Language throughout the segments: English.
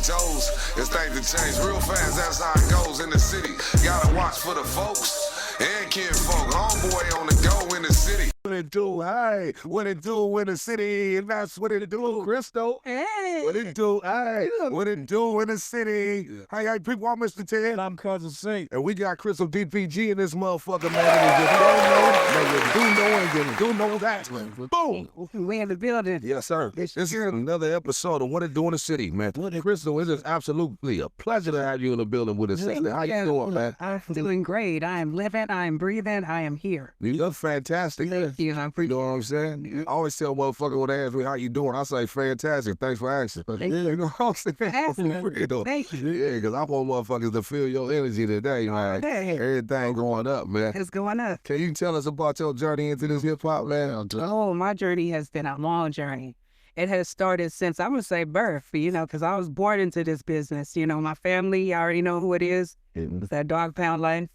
toes. It's things to change real fast, that's how it goes in the city. Gotta watch for the folks and kinfolk. Homeboy on the go in the city. What it do, hey, what it do in the city, and that's what it do, Crystal. Hey. What it do, hey, what it do in the city. Hey, people, I'm Mr. Ted. I'm Cousin Saint. And we got Crystal DPG in this motherfucker, man. And if you don't know, then you do know, and you do know that. Boom. We in the building. Yes, sir. This is another episode of What It Do in the City, man. Crystal, it is absolutely a pleasure to have you in the building with us. How you doing, man? I'm doing great. I am living, I am breathing, I am here. You look fantastic. Thank you. You know what I'm saying? I always tell motherfuckers when they ask me how you doing, I say fantastic. Thanks for asking. Thank you. You know what I'm saying? Thank you. Yeah, because I want motherfuckers to feel your energy today, man. Hey. Everything going up, man. It's going up. Can you tell us about your journey into this hip hop, man? Oh, my journey has been a long journey. It has started since, I would say, birth, because I was born into this business. My family, I already know who it is. It's that dog pound life.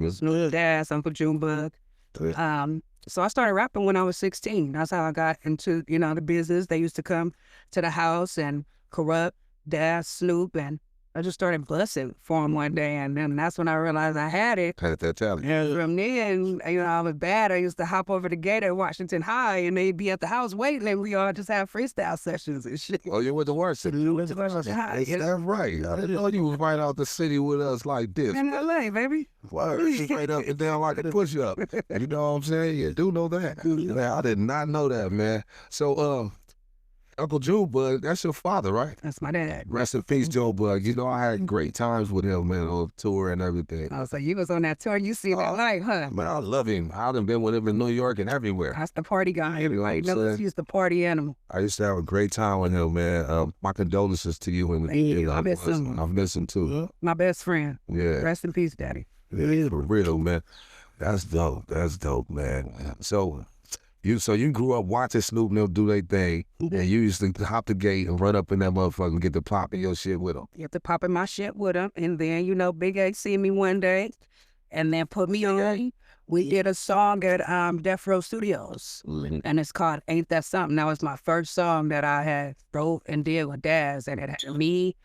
Snoop Dad, Uncle Junebug. So I started rapping when I was 16. That's how I got into, the business. They used to come to the house and Corrupt, Dad, Snoop, and I just started busting for him one day. And then that's when I realized I had it. Had that talent. From then, I was bad. I used to hop over the gate at Washington High and they'd be at the house waiting and we all just have freestyle sessions and shit. Oh, you went to work city? That's right. I didn't know you was right out the city with us like this. In LA, baby. Word, straight up and down like a push-up. You know what I'm saying? You do know that. Man, I did not know that, man. So, Uncle Junebug, that's your father, right? That's my dad. Rest in peace, Junebug. I had great times with him, man, on tour and everything. Oh, so you was on that tour. You see that life, huh? Man, I love him. I done been with him in New York and everywhere. That's the party guy. He's the party animal. I used to have a great time with him, man. My condolences to you. I miss him. I miss him, too. My best friend. Yeah. Rest in peace, Daddy. Yeah, for real, man. That's dope. That's dope, man. So you grew up watching Snoop and them do their thing, and you used to hop the gate and run up in that motherfucker and get to popping your shit with them. You have to popping my shit with him, and then, Big A see me one day, and then put me on. We did a song at Death Row Studios, and it's called Ain't That Something. That was my first song that I had wrote and did with Daz, and it had me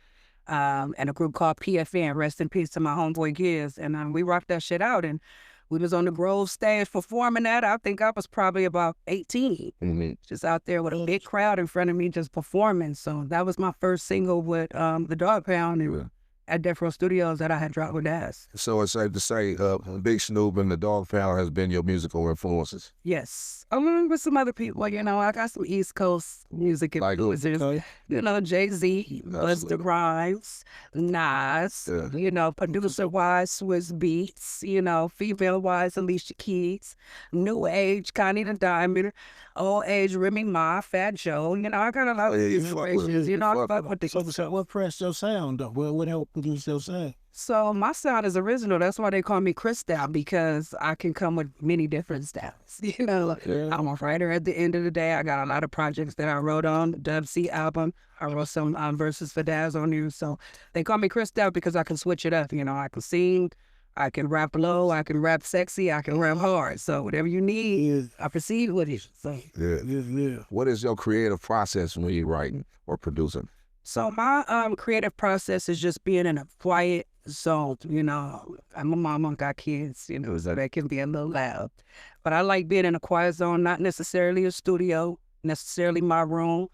and a group called PFN, rest in peace to my homeboy Giz, and we rocked that shit out, and we was on the Grove stage performing that. I think I was probably about 18, just out there with a big crowd in front of me just performing. So that was my first single with the Dog Pound at Death Row Studios that I had dropped with Daz. So it's safe to say Big Snoop and the Dog Pound has been your musical influences? Yes. With some other people, I got some East Coast music influences. Jay-Z, Busta Rhymes, Nas, producer-wise, Swiss Beats, female-wise, Alicia Keys, New Age, Connie the Diamond, Old Age, Remy Ma, Fat Joe, I got a lot of inspirations, I fuck with the... So what pressed your sound, though? What helped produce your sound? So my sound is original. That's why they call me Crystal, because I can come with many different styles. I'm a writer at the end of the day. I got a lot of projects that I wrote on the Dub C album. I wrote some verses for Daz on you. So they call me Crystal because I can switch it up. I can sing, I can rap low, I can rap sexy, I can rap hard. So whatever you need, I proceed with it. So yeah. What is your creative process when you're writing or producing? So my creative process is just being in a quiet zone. I'm a mama, got kids, so that can be a little loud. But I like being in a quiet zone, not necessarily a studio, necessarily my room.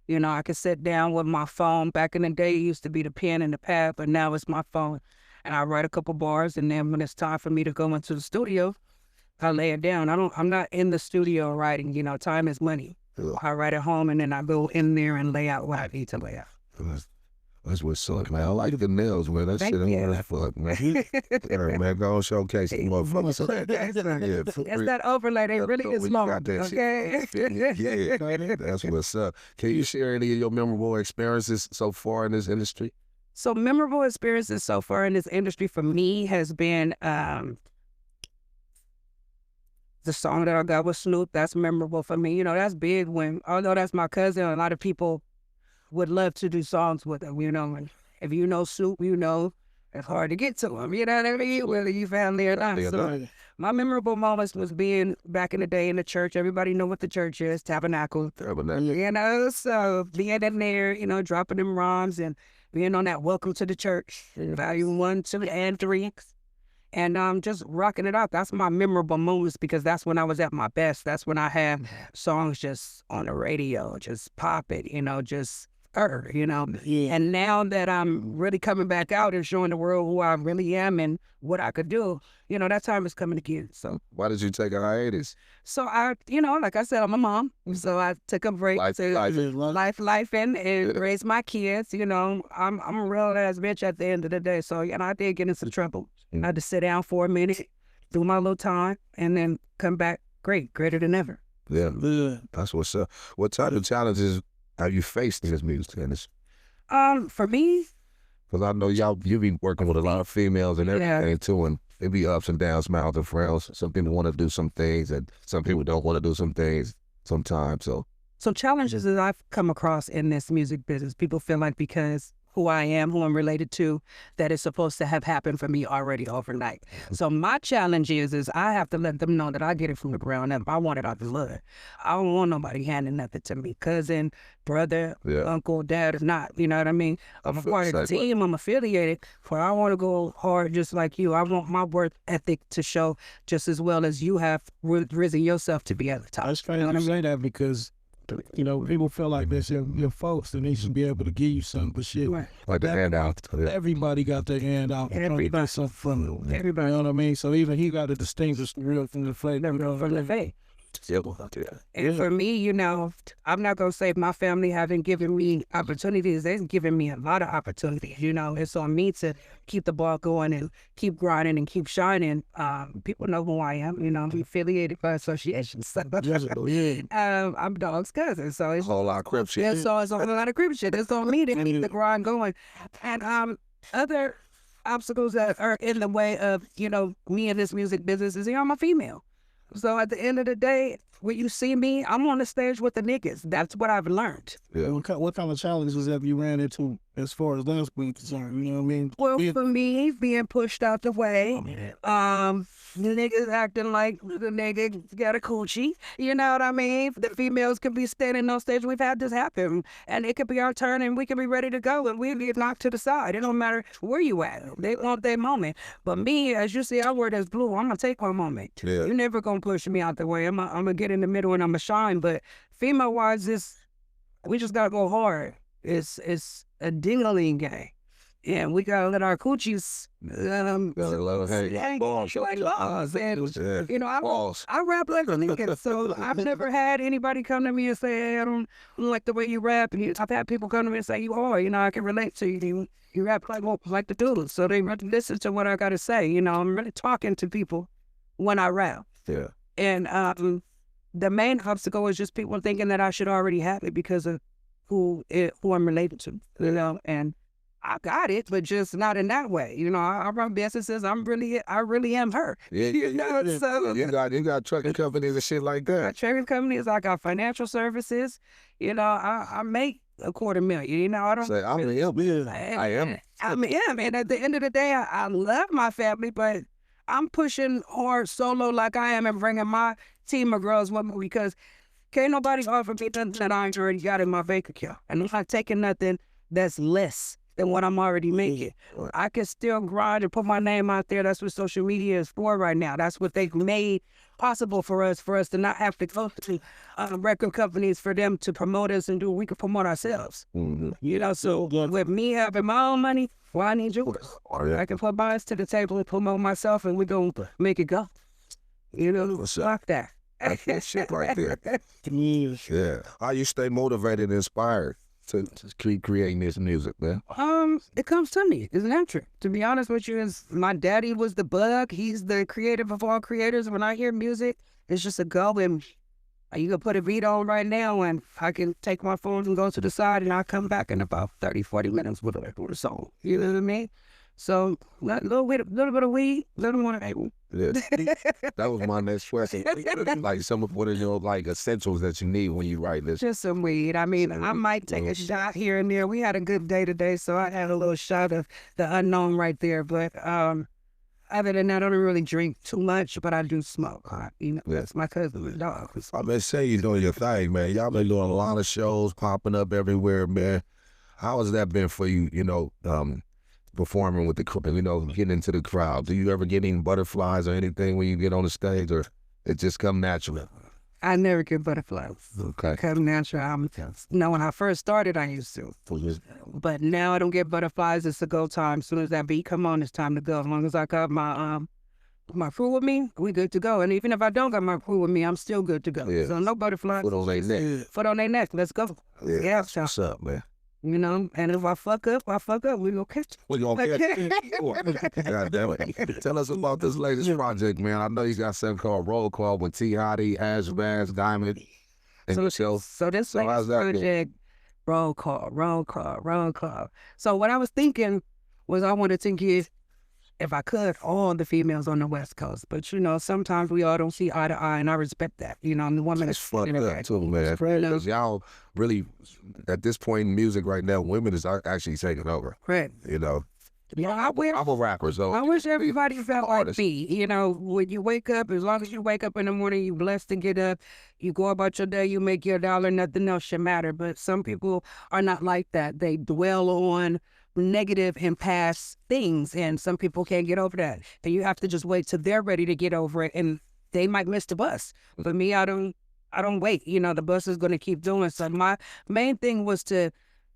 I can sit down with my phone. Back in the day, it used to be the pen and the pad, but now it's my phone. And I write a couple bars, and then when it's time for me to go into the studio, I lay it down. I'm not in the studio writing, time is money. I write at home, and then I go in there and lay out what I need to lay out. That's what's up, man. I like the nails, man. That shit ain't fuck, man. Yeah, man, go on showcase the motherfuckers. It's that overlay. They really is long, okay? Yeah, that's what's up. Can you share any of your memorable experiences so far in this industry? So memorable experiences so far in this industry for me has been the song that I got with Snoop. That's memorable for me. That's big although that's my cousin, a lot of people would love to do songs with him, and if you know Snoop, it's hard to get to him, you know what I mean? Whether you family or not. So my memorable moments was being back in the day in the church. Everybody know what the church is, Tabernacle. You know, so being in there, you know, dropping them rhymes and being on that Welcome to the Church, Volume 1, 2, and 3. And just rocking it out. That's my memorable moments because that's when I was at my best. That's when I had songs just on the radio, just popping, you know, just you know. Yeah. And now that I'm really coming back out and showing the world who I really am and what I could do, you know, that time is coming again. So Why did you take a hiatus? so I, you know, like I said, I'm a mom. So I took a break Life, to life and raise my kids. You know, I'm a real ass bitch at the end of the day. So, you know, I did get in some trouble. I had to sit down for a minute, do my little time, and then come back greater than ever. Yeah, Yeah. that's what's up. What type of challenges have you faced in this music industry? For me, Because I know you be working with a lot of females and everything too, and it be ups and downs, smiles and frowns. Some people want to do some things, and some people don't want to do some things sometimes. So challenges that I've come across in this music business, people feel like because who I am, who I'm related to, that it's supposed to have happened for me already overnight. So my challenge is I have to let them know that I get it from the ground up. I want it out the blood. I don't want nobody handing nothing to me. Cousin, brother, uncle, dad is not, you know what I mean? I'm a part of the team, I'm affiliated, but I want to go hard just like you. I want my work ethic to show just as well as you have risen yourself to be at the top. That's funny to say that because, you know, people feel like this, your folks, and they should be able to give you something, but shit. Right. Like the handout. Everybody got their hand out. Everybody. Something from it. Everybody, you know what I mean? So even he got to distinguish the real from the fake. From the fake. And for me, you know, I'm not going to say my family haven't given me opportunities. They've given me a lot of opportunities. You know, it's on me to keep the ball going and keep grinding and keep shining. People know who I am. You know, I'm affiliated by association. So, I'm Dog's cousin. So it's a whole lot of crib shit. So it's a whole lot of crib shit. It's on me to keep the grind going. And other obstacles that are in the way of, you know, me in this music business is, you know, I'm a female. So at the end of the day, when you see me, I'm on the stage with the niggas. That's what I've learned. Yeah. What kind of challenges have you ran into as far as that's concerned? You know what I mean? Well, for me, being pushed out the way, the niggas acting like the nigga got a coochie. You know what I mean? The females can be standing on stage. We've had this happen. And it could be our turn and we can be ready to go and we get knocked to the side. It don't matter where you at. They want their moment. But me, as you see, I wear this blue. I'm going to take my moment. Yeah. You're never going to push me out the way. I'm going to get in the middle and I'm going to shine. But female-wise, we just got to go hard. It's a ding-a-ling game. Yeah, we gotta let our coochies. Balls. Like laws, and you know, I rap like a nigga, so I've never had anybody come to me and say, "Hey, I don't like the way you rap." And I've had people come to me and say, "You are," you know, I can relate to you. You rap like the dudes, so they really listen to what I gotta say. You know, I'm really talking to people when I rap. Yeah. And the main obstacle is just people thinking that I should already have it because of who I'm related to. You know, and I got it, but just not in that way. You know, I run businesses. I really am her. Yeah, you know, so you got trucking companies and shit like I that. got trucking companies. I got financial services. You know, I make $250,000. You know, I don't. Say, I am. And at the end of the day, I love my family, but I'm pushing hard solo like I am and bringing my team of girls with me because can't nobody offer me nothing that I ain't already got in my bank account, and I'm not taking nothing that's less than what I'm already making. I can still grind and put my name out there. That's what social media is for right now. That's what they've made possible for us to not have to go to record companies for them to promote us and we can promote ourselves. Mm-hmm. You know, so with me having my own money, well, I need yours. I can put mine to the table and promote myself and we're going to make it go. You know, like that. That's that shit right there. Yeah. How you stay motivated and inspired to keep creating this music, man? It comes to me. It's natural. To be honest with you, my daddy was the bug. He's the creative of all creators. When I hear music, it's just a go. And you can put a beat on right now and I can take my phone and go to the side and I'll come back in about 30, 40 minutes with a song. You know what I mean? So a little bit of weed, little more. Yeah. That was my next question. Like some of what are your like essentials that you need when you write this? Just some weed. I mean, I might take a shot here and there. We had a good day today, so I had a little shot of the unknown right there. But Other than that, I don't really drink too much, but I do smoke. You know, that's my cousin's dog. I been say you doing your thing, man. Y'all been doing a lot of shows, popping up everywhere, man. How has that been for you, you know, performing with the crowd, you know, getting into the crowd? Do you ever get any butterflies or anything when you get on the stage, or it just come natural? I never get butterflies. Okay. Come natural. When I first started, I used to. But now I don't get butterflies. It's a go time. As soon as that beat come on, it's time to go. As long as I got my crew with me, we good to go. And even if I don't got my crew with me, I'm still good to go. Yeah. So no butterflies. Foot on their neck. Foot on their neck. Let's go. Yeah. So, What's up, man? you know, and if I fuck up, we gonna catch We gonna catch God damn it. Tell us about this latest project, man. I know you got something called Roll Call with T. Hottie, Ash Bass, Diamond, and yourself. So this how's latest that project, roll call. So what I was thinking was I wanted to get, if I could, all the females on the West Coast. But, you know, sometimes we all don't see eye to eye, and I respect that. You know, I'm the woman It's that's fucked up too, man. Because y'all really, at this point in music right now, women is actually taking over. Correct. You know, Yeah, I'm a rapper, so I wish everybody felt like artist. me. You know, when you wake up, as long as you wake up in the morning, you blessed to get up, you go about your day, you make your dollar, nothing else should matter. But some people are not like that. They dwell on negative and past things, and some people can't get over that. And you have to just wait till they're ready to get over it, and they might miss the bus. For me, I don't wait. You know, the bus is going to keep doing. So my main thing was to,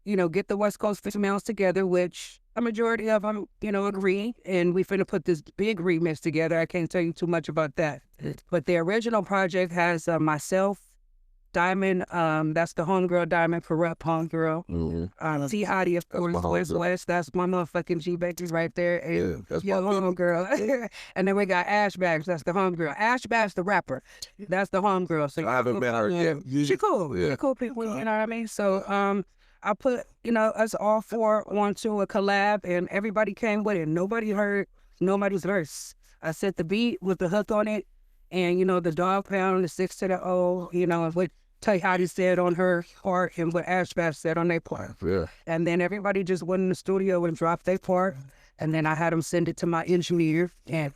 you know, get the West Coast females together, which a majority of them, you know, agree. And we finna put this big remix together. I can't tell you too much about that. But the original project has myself, Diamond, that's the homegirl, Diamond, Corrupt homegirl. Mm-hmm. T. Hottie, of course, West, that's my motherfucking G-Babies right there. And Yeah, that's your my homegirl. And then we got Ash Bags, that's the homegirl. Ash Bags, the rapper, that's the homegirl. So I haven't met her yet. she cool. Yeah. She cool people, you know what I mean? So I put, you know, us all four onto a collab, and everybody came with it. Nobody heard nobody's verse. I set the beat with the hook on it, and, you know, the dog pound, the 6 to the O, you know, what Tay Hottie said on her part and what Ash Bass said on their part. Yeah. And then everybody just went in the studio and dropped their part, and then I had them send it to my engineer, and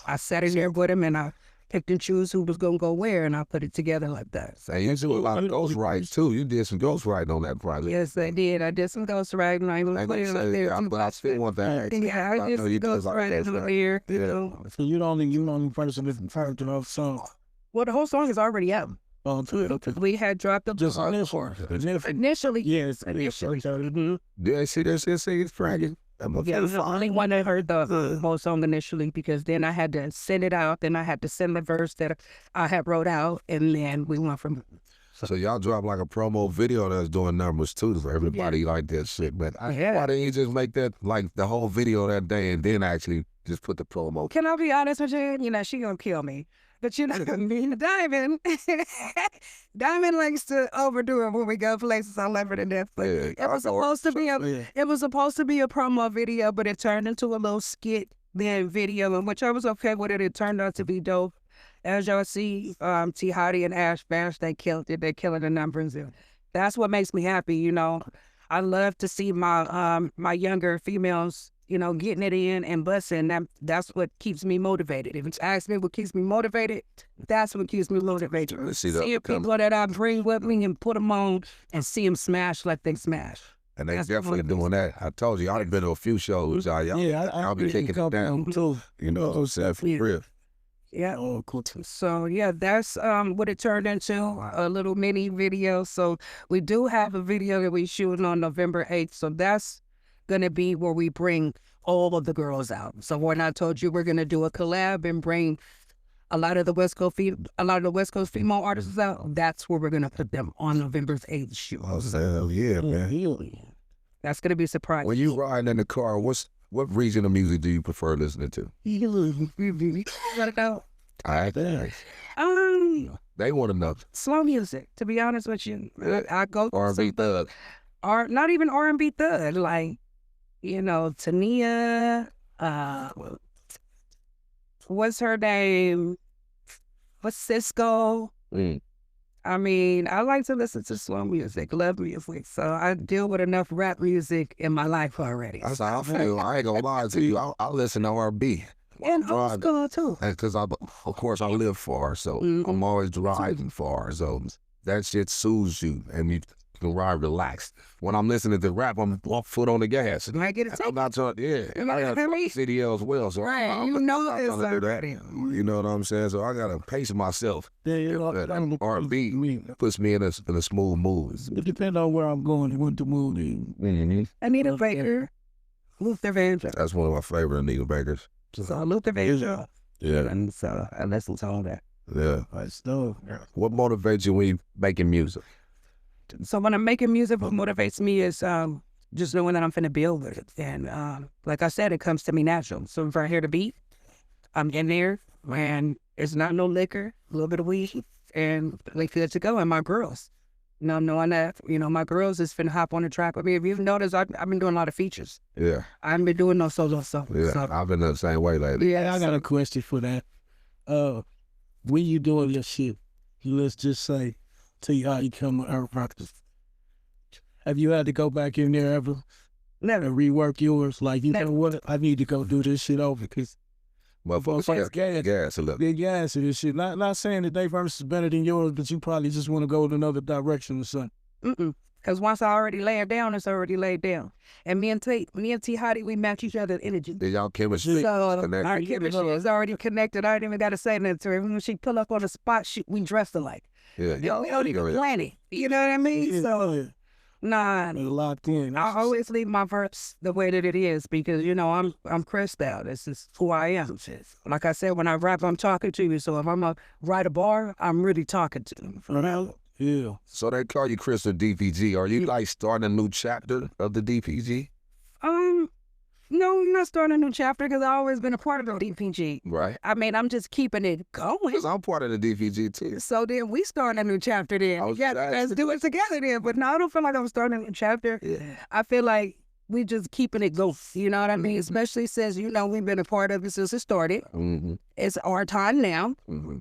I sat in there with him, and I picked and choose who was gonna go where, and I put it together like that. So you do a lot of ghostwrites too. You did some ghostwriting on that project. Yes, I did. I did some ghostwriting. I even put it up there. But I still want that. Yeah, I did know you some did like ghostwriting that, over right? here. Yeah. You know. So you the only person that's referred to the song. Well, the whole song is already out. Oh, okay. We had dropped the Just initially. Yes, initially. Yeah, see, there's it's bragging. Yeah, I was the only one that heard the whole song initially, because then I had to send it out. Then I had to send the verse that I had wrote out, and then we went from. So y'all drop like a promo video that's doing numbers too for everybody like that shit. But why didn't you just make that like the whole video that day and then actually just put the promo? Can I be honest with you? You know, she gonna kill me. But you know, me and Diamond, Diamond likes to overdo it when we go places. I love her to death. But it was supposed to be it was supposed to be a promo video, but it turned into a little skit then video, and which I was okay with it. It turned out to be dope. As y'all see, T. Hottie and Ash Bash, they killed it. They're killing the numbers. That's what makes me happy. You know, I love to see my my younger females, you know, getting it in and busting. That's what keeps me motivated. If you ask me what keeps me motivated, that's what keeps me motivated. Let's see Seeing that people that I bring with me and put them on and see them smash like they smash. And they That's definitely the doing that. I told you, I've been to a few shows. I'll be taking it down too. You know what I'm saying? For real. Yeah. Oh, cool. So yeah, that's what it turned into, a little mini video. So we do have a video that we shooting on November 8th. So that's gonna be where we bring all of the girls out. So when I told you we're gonna do a collab and bring a lot of the West Coast female artists out, that's where we're gonna put them on November 8th shoot. Oh, hell yeah, man. That's gonna be a surprise. When you riding in the car, what region of music do you prefer listening to? Gotta go. I they want to know. Slow music, to be honest with you. I go R&B thug. or not even R&B thug, like, you know, Tania, what's her name? What's Cisco? I mean, I like to listen to slow music, love music. So I deal with enough rap music in my life already. That's how I feel. I ain't gonna lie to you. I listen to R&B. And old school too. Because of course I live far, so I'm always driving far, so that shit soothes you and you can ride relaxed. When I'm listening to rap, I'm one foot on the gas. You might get a I'm not trying, and I got CDL as well, so Right, I'm you not know trying it's to do that. already. You know what I'm saying? So I gotta pace myself. Yeah, R&B puts me in a smooth mood. It depends on where I'm going and what the mood is. Anita Baker, Luther Vandross. That's one of my favorite Anita Bakers. So Luther Vandross. Yeah, And so I listen to all that. yeah. Right, stuff. What motivates you when you making music? So when I'm making music, what motivates me is just knowing that I'm finna build with it. And like I said, it comes to me natural. So if I hear the beat, I'm in there, and it's not no liquor, a little bit of weed, and like good to go. And my girls, knowing that, my girls is finna hop on the track with me. If you've noticed, I've been doing a lot of features. Yeah, I haven't been doing no solo stuff. yeah. So, I've been the same way lately. Yeah, I got a question for that. When you doing your shit, let's just say, tell you how you come with Earth Rockers. Have you had to go back in there ever? Never. And rework yours? Like, you Never. know what? I need to go do this shit over because Motherfuckers gas a little. big gas and this shit. Not saying that they verse is better than yours, but you probably just want to go in another direction or something. Because once I already lay it down, it's already laid down. And me and T Hottie, we match each other's energy. Did y'all chemistry So connect? our chemistry is already connected. I ain't even got to say nothing to her. When she pull up on the spot, we dressed alike. Yeah, We don't even plan it. You know what I mean? Yeah, So, nah. it's locked in. I always leave my verse the way that it is because, I'm Crystal. This is who I am. Like I said, when I rap, I'm talking to you. So if I'm going to write a bar, I'm really talking to you. Yeah. So they call you Crystal DPG. Are you like starting a new chapter of the DPG? No, I'm not starting a new chapter because I've always been a part of the DPG. Right. I mean, I'm just keeping it going. Because I'm part of the DPG too. So then we start a new chapter then. Yeah, let's do it together then. But no, I don't feel like I'm starting a new chapter. Yeah. I feel like we just keeping it going. You know what I mean? Especially since, we've been a part of it since it started. Mm-hmm. It's our time now. Mm-hmm.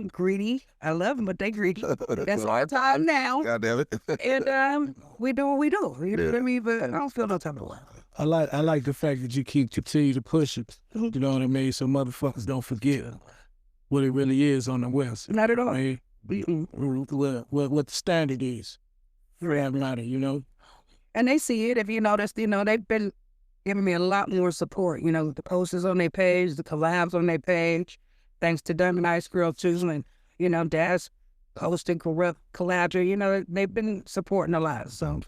Greedy. I love them, but they greedy. That's our time now. God damn it. And we do what we do. You know what I mean? But I don't feel no type of way. I like the fact that you continue to push it. You know what I mean? So motherfuckers don't forget what it really is on the West. Not at all. I mean, what the standard is for everybody, And they see it. If you notice, they've been giving me a lot more support. The posters on their page, the collabs on their page. Thanks to Dumb and Ice Girl too, and Daz hosting collabs. They've been supporting a lot. So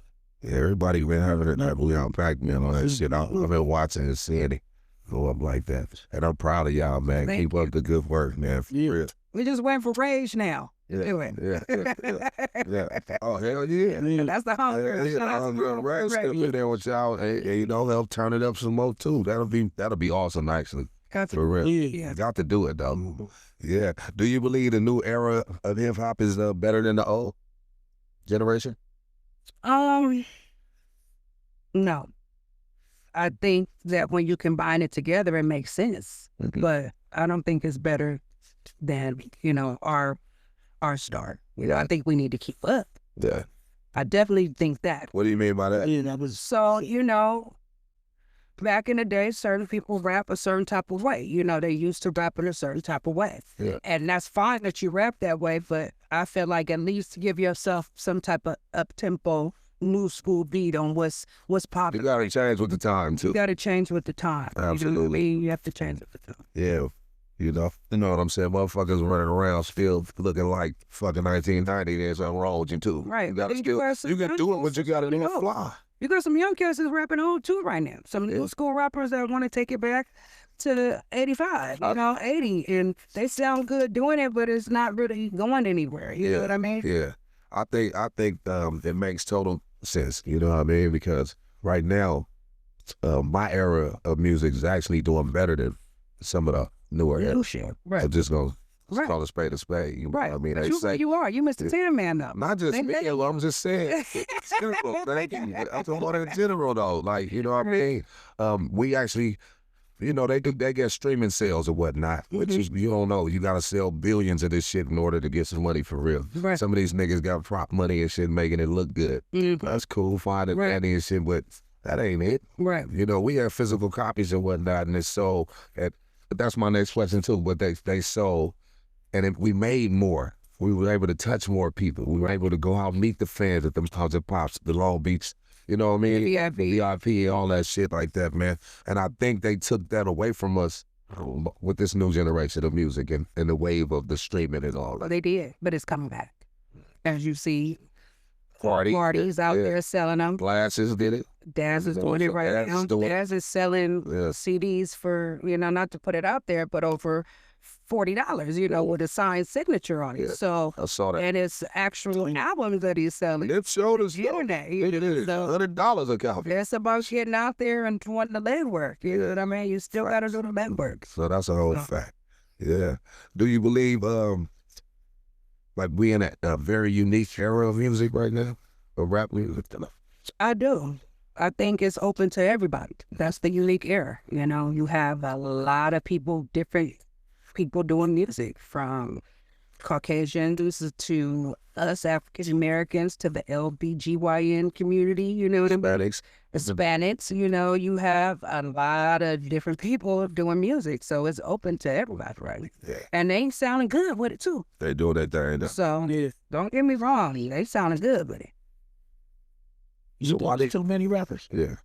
Yeah, everybody been having it heavily unpacked, man, on that shit. I've been watching and seeing it go up like that. And I'm proud of y'all, man. Thank Keep up the good work, man. For real. we just went for Rage now. Yeah, Do it. yeah. Oh, hell yeah. That's the hunger. I'm gonna rest up in there with y'all. And, help turn it up some more too. That'll be awesome, actually. For real. Yeah. Got to do it though. Yeah. Do you believe the new era of hip hop is better than the old generation? No. I think that when you combine it together, it makes sense. Mhm. But I don't think it's better than, our start. I think we need to keep up. Yeah. I definitely think that. What do you mean by that? Yeah, that was So, back in the day, certain people rap a certain type of way. They used to rap in a certain type of way. Yeah. And that's fine that you rap that way, but I feel like at least give yourself some type of up-tempo, new school beat on what's You popular. gotta change with the time too. You got to change with the time. You know what I Absolutely. mean? You have to change with the time. Yeah. You know what I'm saying? Motherfuckers running around still looking like fucking 1990. There's something wrong with you too. Right. You gotta Then still, wear some you can do it, but you gotta do it young- fly. You got some young cats that's rapping old too right now. Some new school rappers that want to take it back to 85, 80. And they sound good doing it, but it's not really going anywhere. You know what I mean? Yeah. I think it makes total sense, you know what I mean? Because right now, my era of music is actually doing better than some of the newer New era. shit. Right. I'm just gonna Right. call a spade a spade. You know Right. what I mean? But They you, say, you are. You Mr. Tin Man though. not just They- me, they- I'm just saying. General, thank you. I'm talking about in general though. Like, you know what I mean? We actually, they get streaming sales or whatnot, which is, you don't know. You gotta sell billions of this shit in order to get some money for real. Right. Some of these niggas got prop money and shit making it look good. That's cool, fine and Right. dandy and shit, but that ain't it. Right. We have physical copies and whatnot, and it's sold at But that's my next question too. But they sold, and if we made more, we were able to touch more people. We were able to go out and meet the fans at them House of Pops, the Long Beach. You know what I mean? VIP, all that shit like that, man. And I think they took that away from us with this new generation of music and the wave of the streaming and all that. Well, they did, but it's coming back. As you see, Parties out there selling them. Glasses did it. Daz is doing it right now. Daz is selling CDs for, not to put it out there, but over $40, with a signed signature on it. Yeah, so I saw that. And it's actual albums that he's selling. It showed us internet. It is $100 a copy. It's about getting out there and wanting the legwork. You know what I mean? You still got to do the legwork. So that's a whole fact. Yeah. Do you believe like we in a very unique era of music right now, of rap music? I do. I think it's open to everybody. That's the unique era. You have a lot of different people doing music, from Caucasians to us African Americans to the LBGYN community. You know what I mean? Hispanics. You have a lot of different people doing music, so it's open to everybody, right? Yeah. And they sounding good with it too. They doing that thing. So don't get me wrong, they sounding good with it. You think too many rappers? Yeah.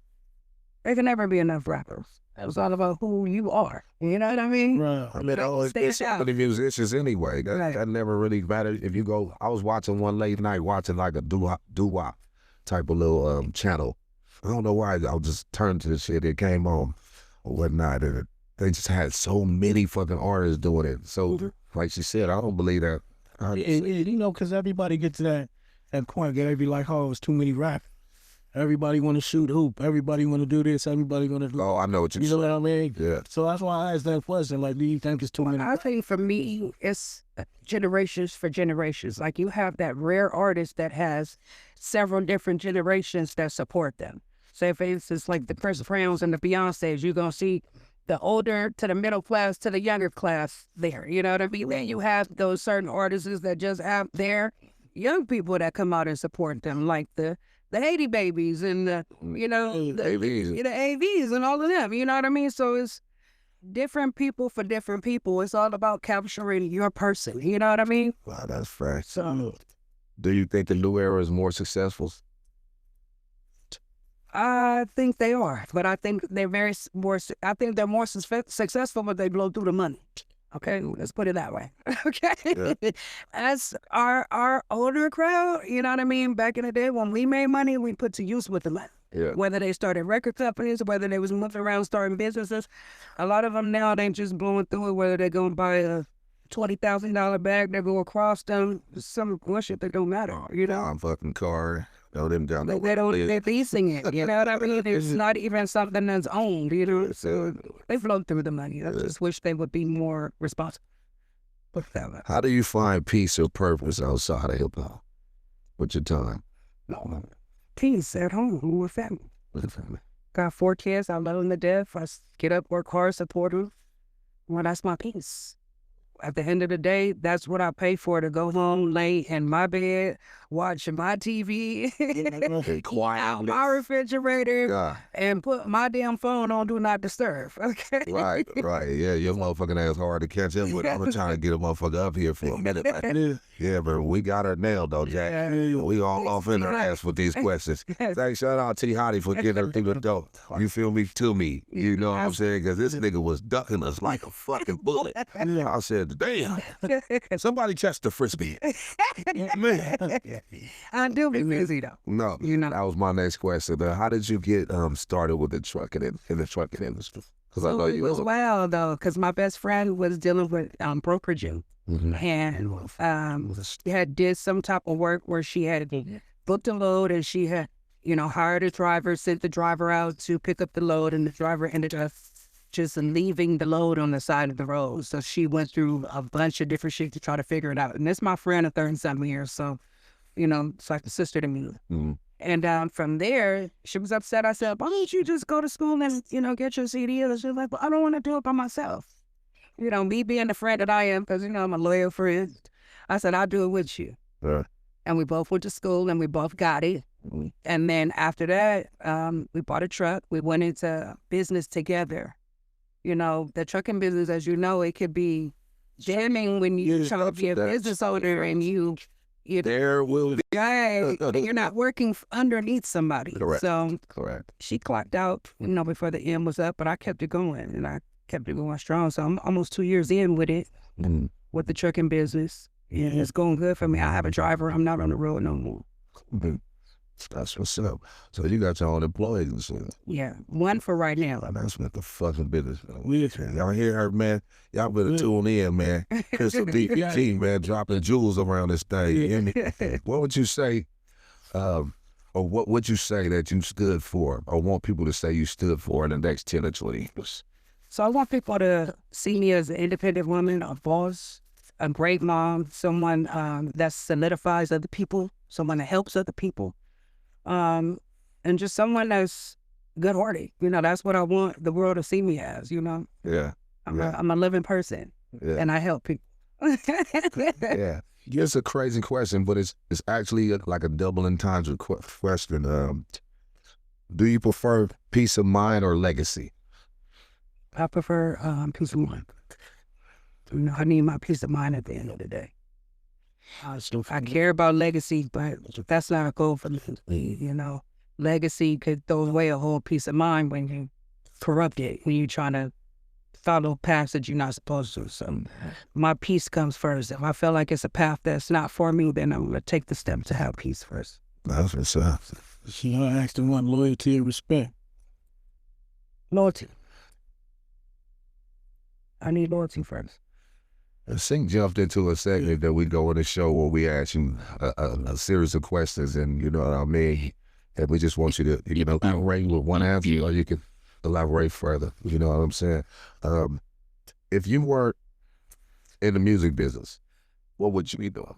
There can never be enough rappers. It's all about who you are. You know what I mean? Right. I mean, it's so many musicians anyway. That never really mattered. If you go, I was watching one late night, watching like a doo-wop type of little channel. I don't know why. I just turned to the shit. It came on or whatnot. And they just had so many fucking artists doing it. So, like she said, I don't believe that. Because everybody gets to that point where they be like, oh, it's too many rappers. Everybody want to shoot hoop. Everybody want to do this. Everybody want to do. Oh, I know what you know what I mean? Yeah. So that's why I asked that question. Like, do you think it's too many? I think for me, it's generations for generations. Like, you have that rare artist that has several different generations that support them. Say, for instance, like the Chris Browns and the Beyoncés, you're going to see the older to the middle class to the younger class there. You know what I mean? Then you have those certain artists that just have their young people that come out and support them, like the Haiti Babies and the AVs and all of them. You know what I mean? So it's different people for different people. It's all about capturing your person. You know what I mean? Wow, that's fresh. So, do you think the new era is more successful? I think they are, but I think they're more successful, but they blow through the money. Okay, let's put it that way. Okay, yeah. As our older crowd, you know what I mean? Back in the day when we made money, we put to use with the money. Yeah. Whether they started record companies, whether they was moving around starting businesses, a lot of them now they just blowing through it. Whether they're gonna buy a $20,000 bag, they go across them. Some bullshit that don't matter. You know, I'm fucking car. No, them down there. They're leasing it. You know what I mean? It's not even something that's owned. You know, so they flow through the money. I just wish they would be more responsible. How do you find peace or purpose outside of hip hop with your time? No, peace at home with family. Got 4 kids. I love them to death. I get up, work hard, support them. Well, that's my peace. At the end of the day, that's what I pay for, to go home, lay in my bed, watch my TV, quiet my refrigerator, and put my damn phone on Do Not Disturb. Okay. Right. Yeah, your motherfucking ass hard to catch up with. I'm trying to get a motherfucker up here for a minute. Yeah, but we got her nailed though, Jack. Yeah. We all off in her ass with these questions. Thanks, shout out T Hottie for getting everything to dope. You feel me? To me. You know what I'm saying? Because this nigga was ducking us like a fucking bullet. I said, damn, somebody catch the frisbee. Man. I do be busy though. No, that was my next question. How did you get started with the trucking industry? Because I know you was wild though, because my best friend was dealing with brokeraging, and she had did some type of work where she had booked a load and she had hired a driver, sent the driver out to pick up the load, and the driver ended up just leaving the load on the side of the road. So she went through a bunch of different shit to try to figure it out. And this my friend of 30-something years, so it's like a sister to me. Mm-hmm. And from there, she was upset. I said, why don't you just go to school and, get your CD? And she was like, well, I don't want to do it by myself. Me being the friend that I am, because, I'm a loyal friend. I said, I'll do it with you. Yeah. And we both went to school and we both got it. Mm-hmm. And then after that, we bought a truck. We went into business together. You know, the trucking business, as you know, it could be jamming when you try to be a business owner and you There will be. right, and you're not working underneath somebody. Correct. So Correct. she clocked out, you know, before the end was up, but I kept it going and I kept it going strong. So I'm almost 2 years in with it, with the trucking business. And it's going good for me. I have a driver. I'm not on the road no more. That's what's up. So you got your own employees and shit. Yeah, one for right now. That's what the fucking business. Y'all hear her, man? Y'all better tune in, man. Crystal DPG, man, dropping jewels around this thing. What would you say, or what would you say that you stood for, or want people to say you stood for in the next 10 or 20 years? So I want people to see me as an independent woman, a boss, a great mom, someone that solidifies other people, someone that helps other people. And just someone that's good-hearted. You know, that's what I want the world to see me as, you know? Yeah. I'm a living person, and I help people. Yeah. It's a crazy question, but it's actually like a double entendre question. Do you prefer peace of mind or legacy? I prefer peace of mind. You know, I need my peace of mind at the end of the day. I care about legacy, but that's not a goal for me. You know, legacy could throw away a whole peace of mind when you corrupt it, when you're trying to follow paths that you're not supposed to. So my peace comes first. If I feel like it's a path that's not for me, then I'm going to take the step to have peace first. That's what's up. You know, I asked them one, loyalty and respect. Loyalty. I need loyalty first. Sink jumped into a segment that we go on the show where we ask you a series of questions, and you know what I mean? And we just want you to, you know, elaborate with one answer, or you can elaborate further. You know what I'm saying? If you weren't in the music business, what would you be doing?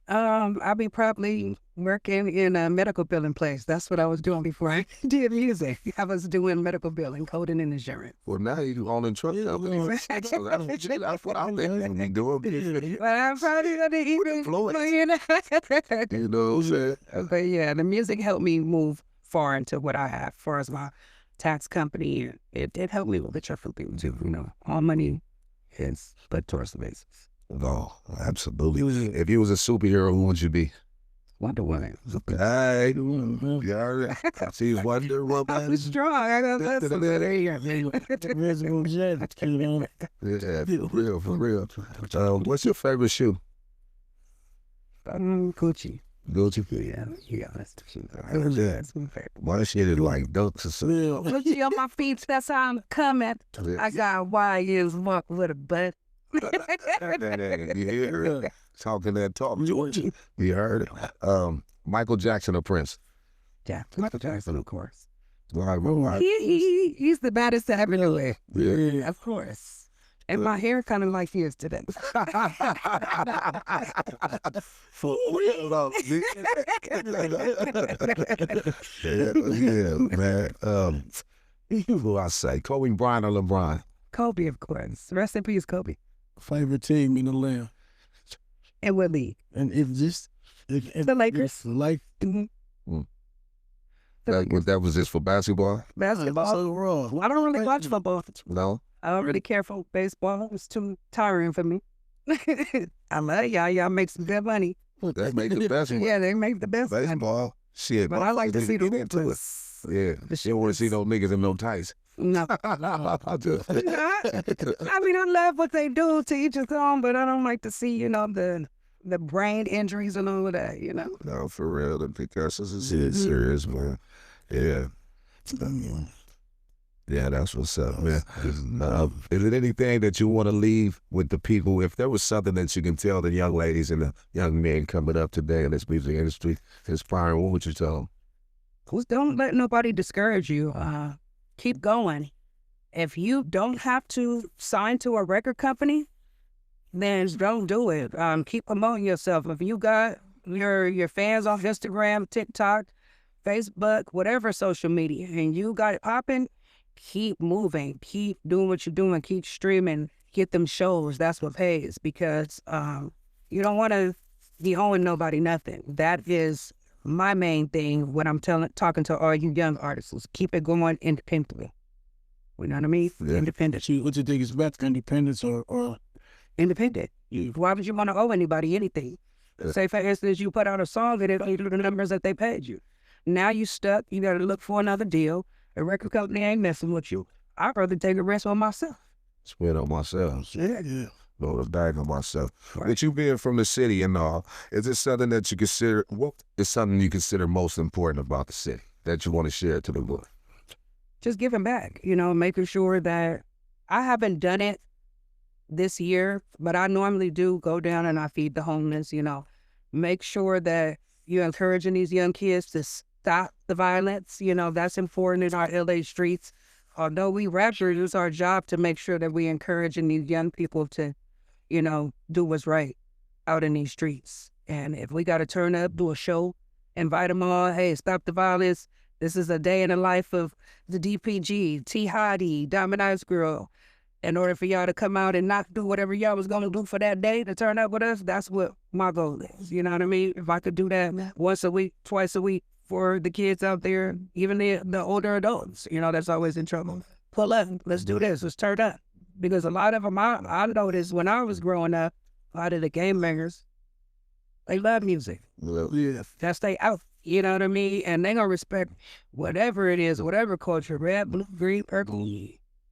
I'd be probably working in a medical billing place. That's what I was doing before I did music. I was doing medical billing, coding and insurance. Well, now you own and trust. That's what I'm doing. But I'm probably gonna even, you know. You know what I'm saying? But yeah, the music helped me move far into what I have, as far as my tax company. It helped me with the trucking people too. You know, all money is put towards the basis. No, absolutely. If you was a superhero, who would you be? Wonder Woman. Hey, yeah, see Wonder I'm Woman. strong. I got that. Yeah, for real. What's your favorite shoe? Gucci. Gucci. Yeah, that's the shoe. Yeah. That's my favorite. My shit is like dunks or something. Gucci on my feet. That's how I'm coming. I got YNs walk with a butt. You hear it? Talking that talk. You heard it. Michael Jackson or Prince? Yeah, Michael Jackson, of course. Right. He's the baddest to ever do it. Yeah. Of course. And my hair kind of like his today. For real though. Yeah, man. Who I say? Kobe Bryant or LeBron? Kobe, of course. Rest in peace, Kobe. Favorite team in the land. And what league? And if just... The Lakers. Like Mm-hmm. That was just for basketball? Basketball. so wrong. I don't really watch football. No? I don't really care for baseball. It's too tiring for me. I love y'all. Y'all make some good money. They make the best one. Yeah, they make the best money. Baseball. Shit. But I like to see the get into it. Yeah. The You don't want to see no niggas in no tights. No. I mean, I love what they do to each his own, but I don't like to see, you know, the brain injuries and all of that, you know. No, for real. The concussions is serious, man. Yeah. Yeah, that's what's up, man. Is it anything that you want to leave with the people? If there was something that you can tell the young ladies and the young men coming up today in this music industry, inspiring, what would you tell them? Don't let nobody discourage you. Keep going. If you don't have to sign to a record company, then don't do it. Keep promoting yourself. If you got your fans on Instagram, TikTok, Facebook, whatever social media, and you got it popping, keep moving. Keep doing what you're doing. Keep streaming. Get them shows. That's what pays, because you don't want to be owing nobody nothing. That is my main thing when I'm talking to all you young artists. Keep it going independently. You know what I mean? Yeah. Independent. What you think is better, independence or Independent. Why would you want to owe anybody anything? Yeah. Say, for instance, you put out a song and it don't do the numbers that they paid you. Now you stuck. You got to look for another deal. A record company ain't messing with you. I'd rather take a risk on myself. Spend on myself. yeah? Go to bag on myself. Right. With you being from the city and all, is it something that you consider, what is something you consider most important about the city that you want to share to the world? Just giving back, you know, making sure that I haven't done it this year, but I normally do go down and I feed the homeless, you know, make sure that you're encouraging these young kids to stop the violence. You know, that's important in our LA streets. Although we rappers, it's our job to make sure that we encouraging these young people to, you know, do what's right out in these streets. And if we got to turn up, do a show, invite them all, hey, stop the violence. This is a day in the life of the DPG, T. Hottie, Diamond Ice Girl. In order for y'all to come out and not do whatever y'all was going to do for that day to turn up with us, that's what my goal is. You know what I mean? If I could do that once a week, twice a week for the kids out there, even the older adults, you know, that's always in trouble. Pull up, let's do this, let's turn up. Because a lot of them, I noticed when I was growing up, a lot of the game bangers, they love music. Yeah. That's they out. You know what I mean? And they gonna respect whatever it is, whatever culture, red, blue, green, purple.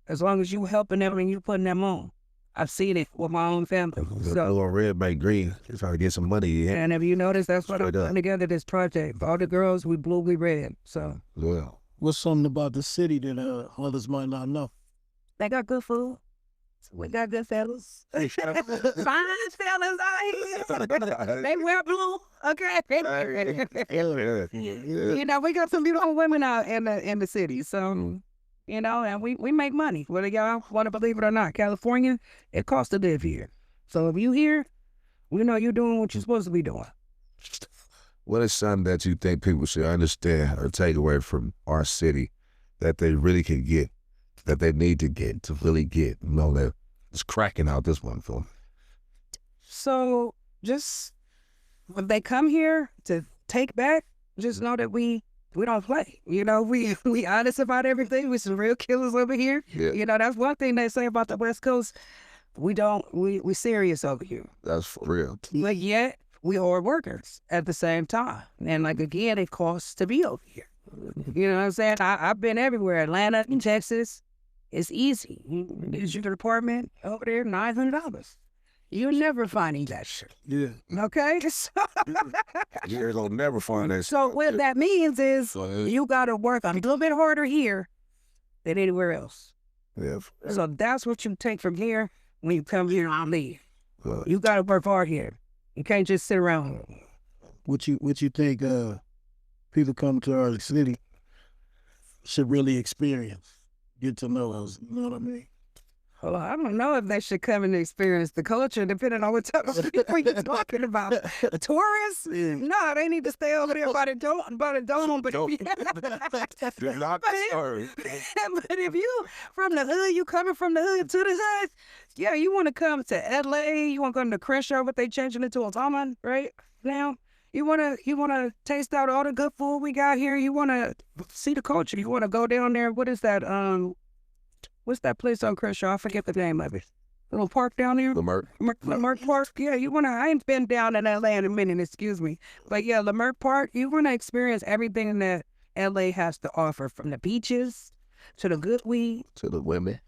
As long as you helping them and you putting them on. I've seen it with my own family. So, So, little red, make green. Just trying to get some money. Yeah. and if you notice, that's what I'm Straight up. putting together this project. All the girls, we blue, we red. So Well, What's something about the city that others might not know? they got good food. We got good fellas. Fine fellas out here. They wear blue. Okay. You know, we got some beautiful women out in the city. So, you know, and we make money. Whether y'all want to believe it or not. California, it costs to live here. So if you here, we know you're doing what you're supposed to be doing. what is something that you think people should understand or take away from our city that they really can get, that they need to get to really get? You know, that it's cracking out this one for them. So just when they come here to take back, just know that we don't play. You know, we honest about everything. We some real killers over here. Yeah. You know, that's one thing they say about the West Coast. We serious over here. That's for real. But yet we are workers at the same time. And like again, it costs to be over here. You know what I'm saying? I've been everywhere. Atlanta, Texas. It's easy. Is your apartment over there $900? You're never finding that shit. Yeah. Okay? You're gonna never find that. So what that means is So, you got to work a little bit harder here than anywhere else. yeah. So that's what you take from here when you come here and leave. Well, You got to work hard here. You can't just sit around. What you think people come to our city should really experience, get to know us? You know what I mean? Well, I don't know if they should come and experience the culture, depending on what type of people you're talking about. Tourists? No, they need to stay over there by the dome. But if you from the hood, you coming from the hood to the hood, yeah, you want to come to LA, you want to come to Crenshaw, but they changing it to Altamont right now. You wanna taste out all the good food we got here. You wanna see the culture. You wanna go down there. What is that? What's that place on Crenshaw? I forget the name of it. Little park down there. Lamert. Lamert Park. Yeah, I ain't been down in LA in a minute, excuse me. But yeah, Lamert Park, you want to experience everything that LA has to offer, from the beaches to the good weed. To the women.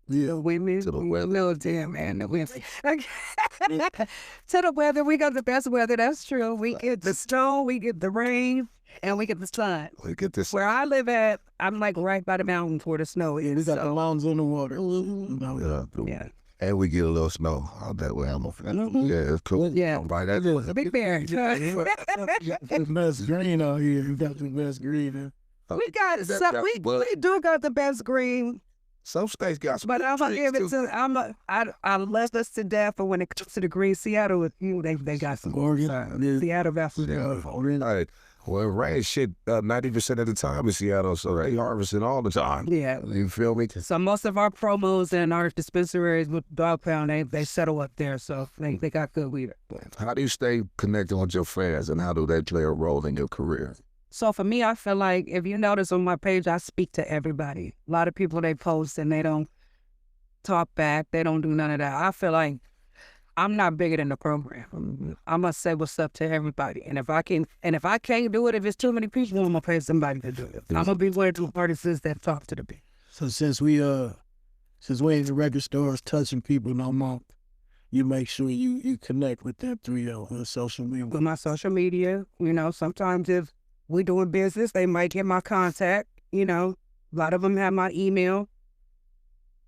Yeah. The women. To the weather. No, damn, man, the women. To the weather, we got the best weather, that's true. We get the snow, we get the rain, and we get the sun. Look at this. Where I live at, I'm like right by the mountains where the snow We is. got the mountains in the water. Yeah. Yeah. And we get a little snow out that way. Yeah, it's cool. Yeah. Right, that's Big Bear. The best green out here. You got the best green. We got some, we do got the best green, some states got some. but I'm gonna give it to I love us to death. But when it comes to the green, Seattle, they got some. Oregon. Seattle got some. Right. Well, it rains shit 90% of the time in Seattle, so they harvesting all the time. Yeah. You feel me? So most of our promos and our dispensaries with Dog Pound, they settle up there, so they got good weed. How do you stay connected with your fans, and how do they play a role in your career? So for me, I feel like if you notice on my page, I speak to everybody. A lot of people, they post and they don't talk back. They don't do none of that. I feel like I'm not bigger than the program. I must say what's up to everybody. And if I can't do it, if it's too many people, I'm gonna pay somebody to do it. I'm gonna be one of the artists that talk to the people. So since we ain't in the record stores touching people no more, you make sure you connect with them through your social media. With my social media, sometimes if we doing business, they might get my contact. A lot of them have my email.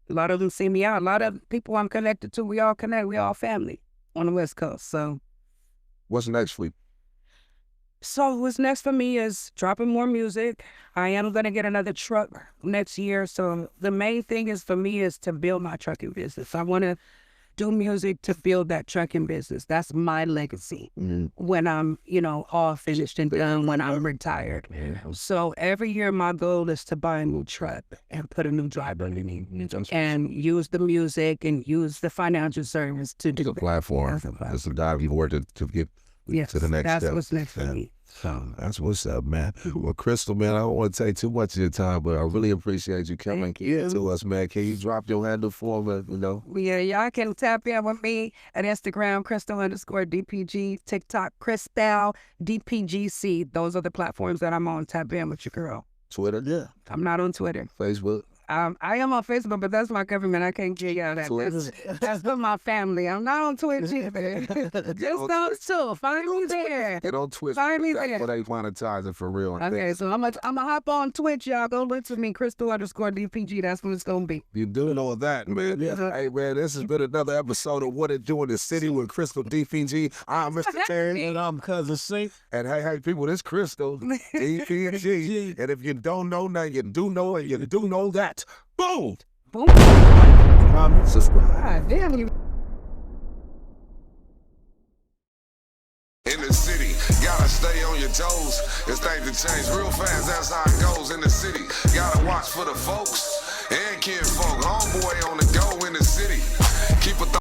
A lot of them see me out. A lot of people I'm connected to, we all connect. We all family on the West Coast. So What's next for you? So what's next for me is dropping more music. I am going to get another truck next year. So the main thing is for me is to build my trucking business. I want to do music to build that trucking business. That's my legacy when I'm, all finished and done, when I'm retired. So every year my goal is to buy a new truck and put a new driver in it and use the music and use the financial service to do the platform. That's the dive you've worked to get to the next step. That's what's next for me. So that's what's up, man. Well, Crystal, man, I don't want to take too much of your time, but I really appreciate you coming to us, man. Can you drop your handle for me, Yeah, y'all can tap in with me at Instagram, Crystal_DPG, TikTok, Crystal DPGC. Those are the platforms that I'm on. Tap in with your girl. Twitter? Yeah. I'm not on Twitter. Facebook? I am on Facebook, but that's my government. I can't get out of that. That's for my family. I'm not on Twitch either. Just those two. Find me there. Get on Twitch. Find me That's there. what they monetize it for real. Okay, so I'm gonna hop on Twitch, y'all. Go look for me, Crystal_DPG. That's what it's gonna be. You doing all that, man. Hey, man, this has been another episode of What It Do in the City with Crystal DPG. I'm Mr. Terry. And I'm Cousin C. And hey, people, this Crystal DPG. And if you don't know now, you do know, and you do know that. Boom! Boom. Comment, subscribe. God damn you. In the city, gotta stay on your toes. It's things to change real fast, that's how it goes in the city. Gotta watch for the folks and kinfolk. Homeboy on